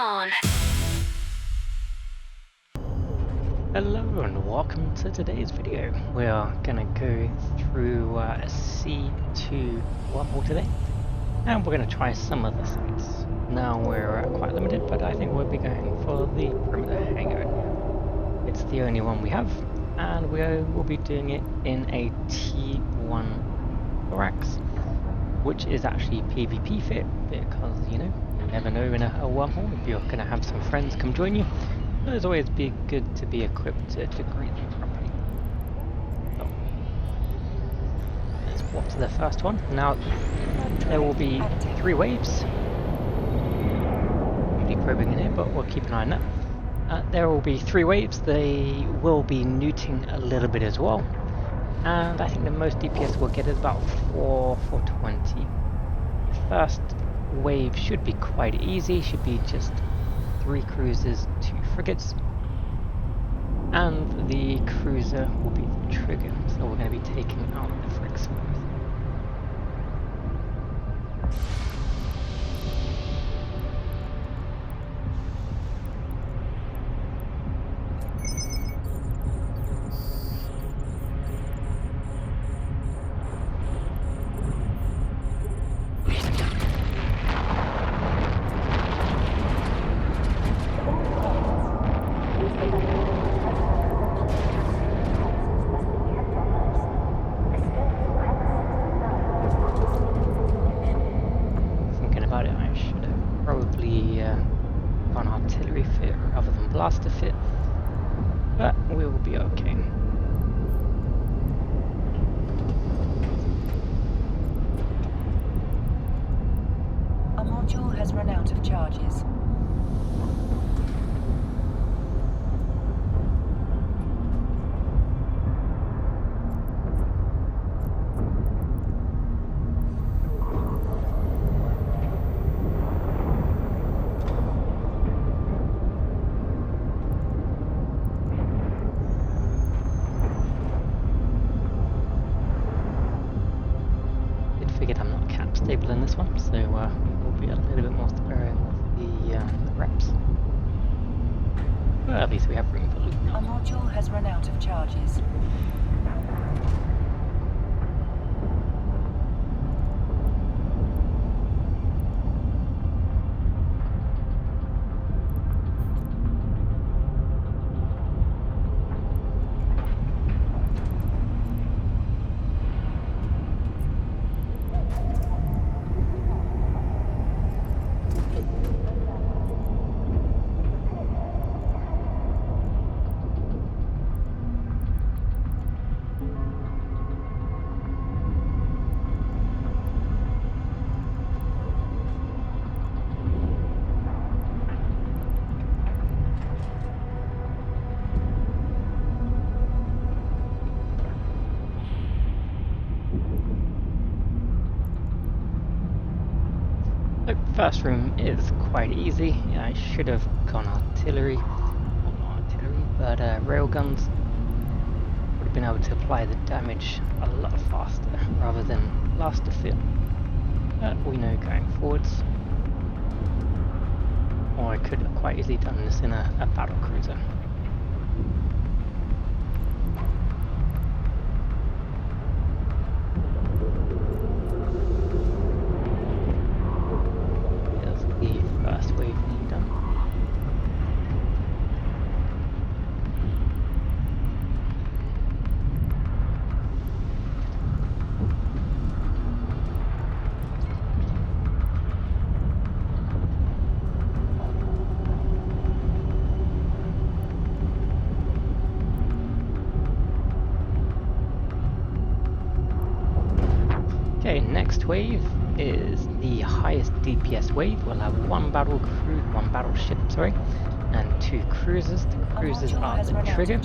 on. Hello and welcome to today's video. We are going to go through a C2 wormhole today, and we're going to try some of the sites. Now we're quite limited, but I think we'll be going for the perimeter hangar. It's the only one we have, and we'll be doing it in a T1 Thorax, which is actually PvP fit, because you know, you never know in a wormhole if you're going to have some friends come join you. So it's always be good to be equipped to greet them properly. So, let's walk to the first one. Now, there will be 3 waves. I'll be probing in here, but we'll keep an eye on that. There will be 3 waves. They will be neuting a little bit as well. And I think the most DPS we'll get is about 420. The first wave should be quite easy, should be just 3 cruisers, 2 frigates, and the cruiser will be the trigger, so we're going to be taking out the frigs. On artillery fit rather than blaster fit, but we will be okay. A module has run out of charges. I'm not cap stable in this one, so we'll be a little bit more sparing with the reps. Well, at least we have room for loot now. A module has run out of charges. First room is quite easy. I should have gone artillery, well, not artillery, but railguns. Would have been able to apply the damage a lot faster rather than blaster fit. But we know going forwards. Or I could have quite easily done this in a battle cruiser. Okay, next wave is the highest DPS wave. We'll have 1 battleship, and 2 cruisers. The cruisers are the trigger. And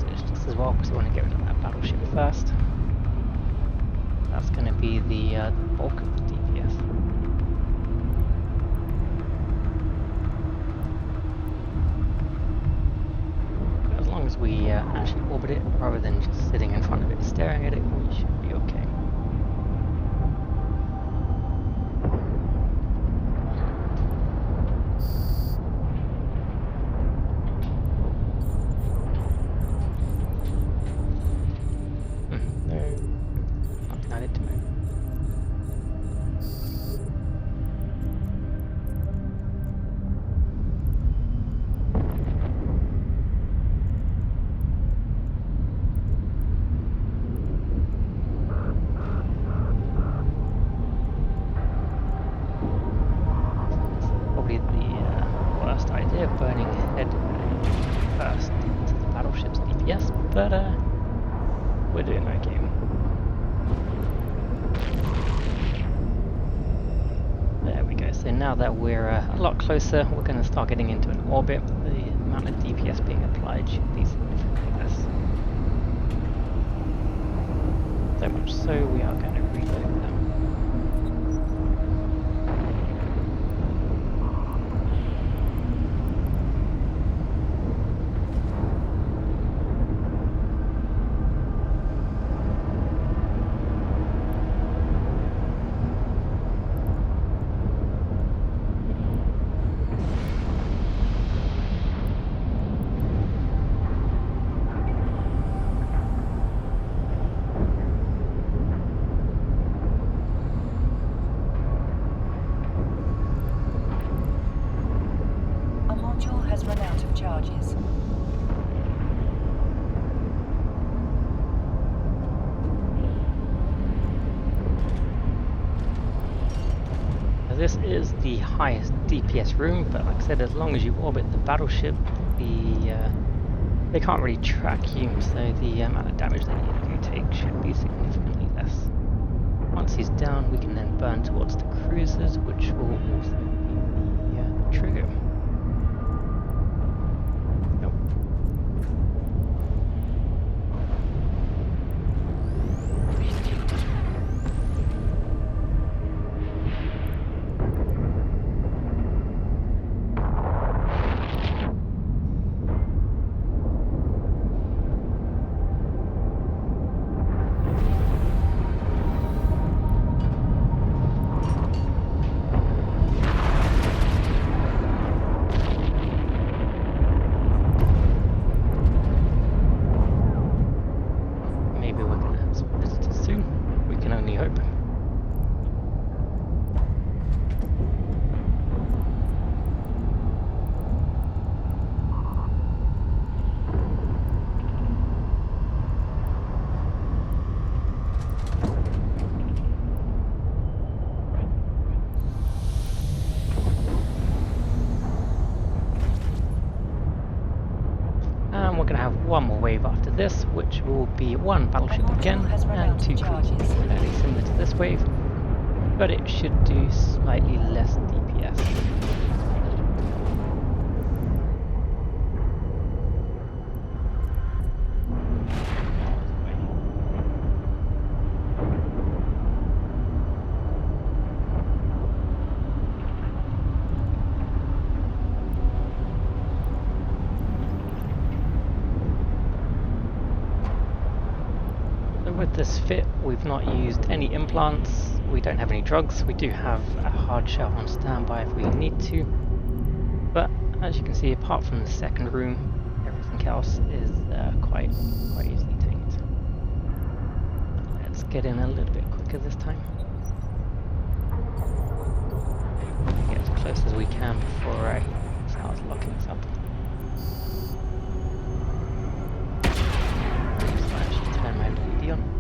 it's just as well because we want to get rid of that battleship first. That's going to be the bulk of the DPS. As long as we actually orbit it rather than just sitting in front of it staring at it, we should be okay. now that we're a lot closer, we're going to start getting into an orbit. The amount of DPS being applied should be significantly less. So much so, we are going to reload them. Run out of charges. Now this is the highest DPS room, but like I said, as long as you orbit the battleship, they can't really track you, so the amount of damage that you do take should be significantly less. Once he's down, we can then burn towards the cruisers, which will also be the trigger. We're going to have one more wave after this, which will be one battleship again and two cruisers, fairly similar to this wave, but it should do slightly less DPS. With this fit, we've not used any implants, we don't have any drugs, we do have a hard shell on standby if we need to, but as you can see, apart from the second room, everything else is quite easily tamed. Let's get in a little bit quicker this time. Get as close as we can before I start locking us up. So I actually turn my LED on.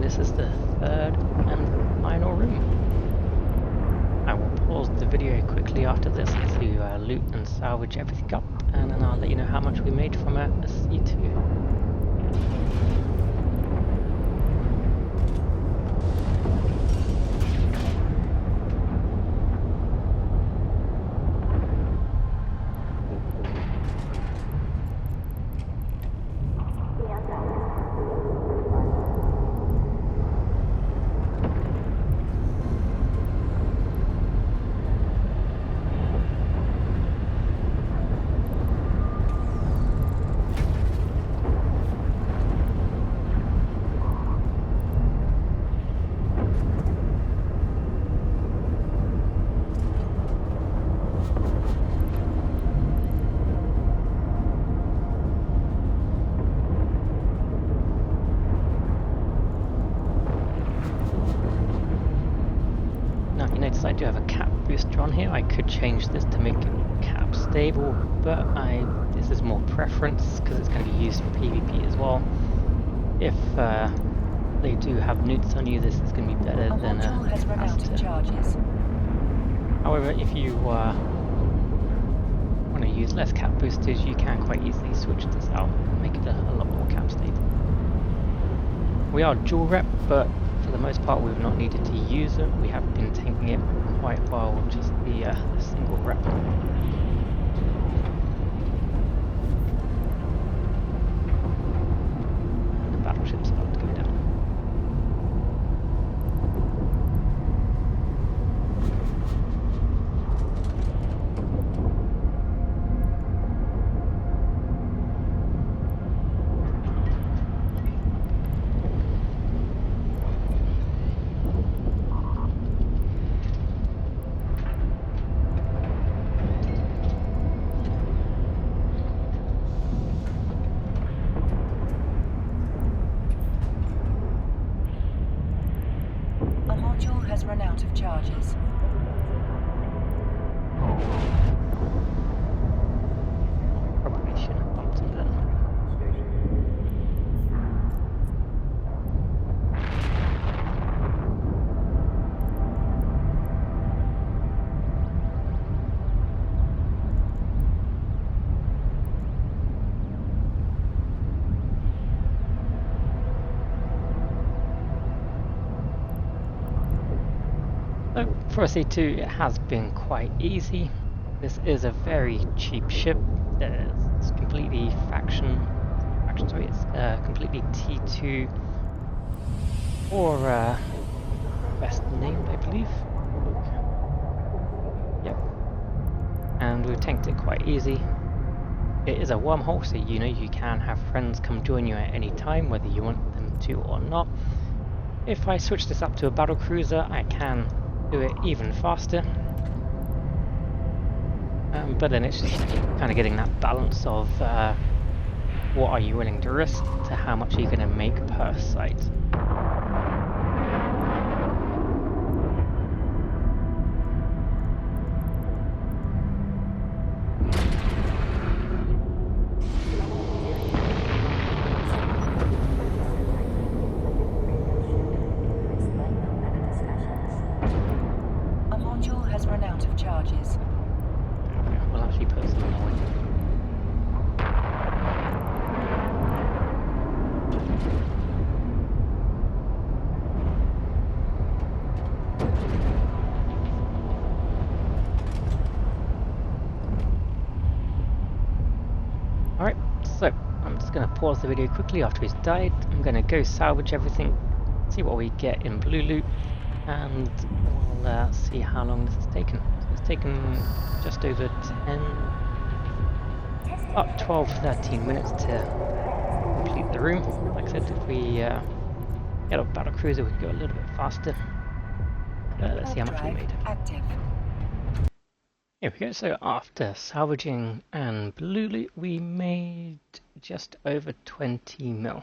This is the third and final room. I will pause the video quickly after this to loot and salvage everything up, and then I'll let you know how much we made from a C2. booster on here. I could change this to make it cap stable, but this is more preference because it's going to be used for PvP as well. If they do have nukes on you, this is going to be better than a has run out of charges. However, if you want to use less cap boosters, you can quite easily switch this out and make it a lot more cap stable. We are dual rep, but for the most part we've not needed to use it. We have been tanking it quite well with just the single rep. And the battleship's about to go down. Has run out of charges. Probably shouldn't have bumped him then. So for a C2 it has been quite easy. This is a very cheap ship. It's completely it's completely T2 or best named, I believe. Yep. And we've tanked it quite easy. It is a wormhole, so you know you can have friends come join you at any time, whether you want them to or not. If I switch this up to a battle cruiser, I can do it even faster. But then it's just kind of getting that balance of what are you willing to risk to how much are you going to make per site. Has run out of charges. We'll actually put some more in. Alright, so I'm just going to pause the video quickly after he's died. I'm going to go salvage everything, see what we get in blue loot, and we'll see how long this has taken. So it's taken just over 12-13 minutes to complete the room. Like I said, if we get a battle cruiser we could go a little bit faster. Let's see how much we made. Active. Here we go, so after salvaging and blue loot we made just over 20 mil.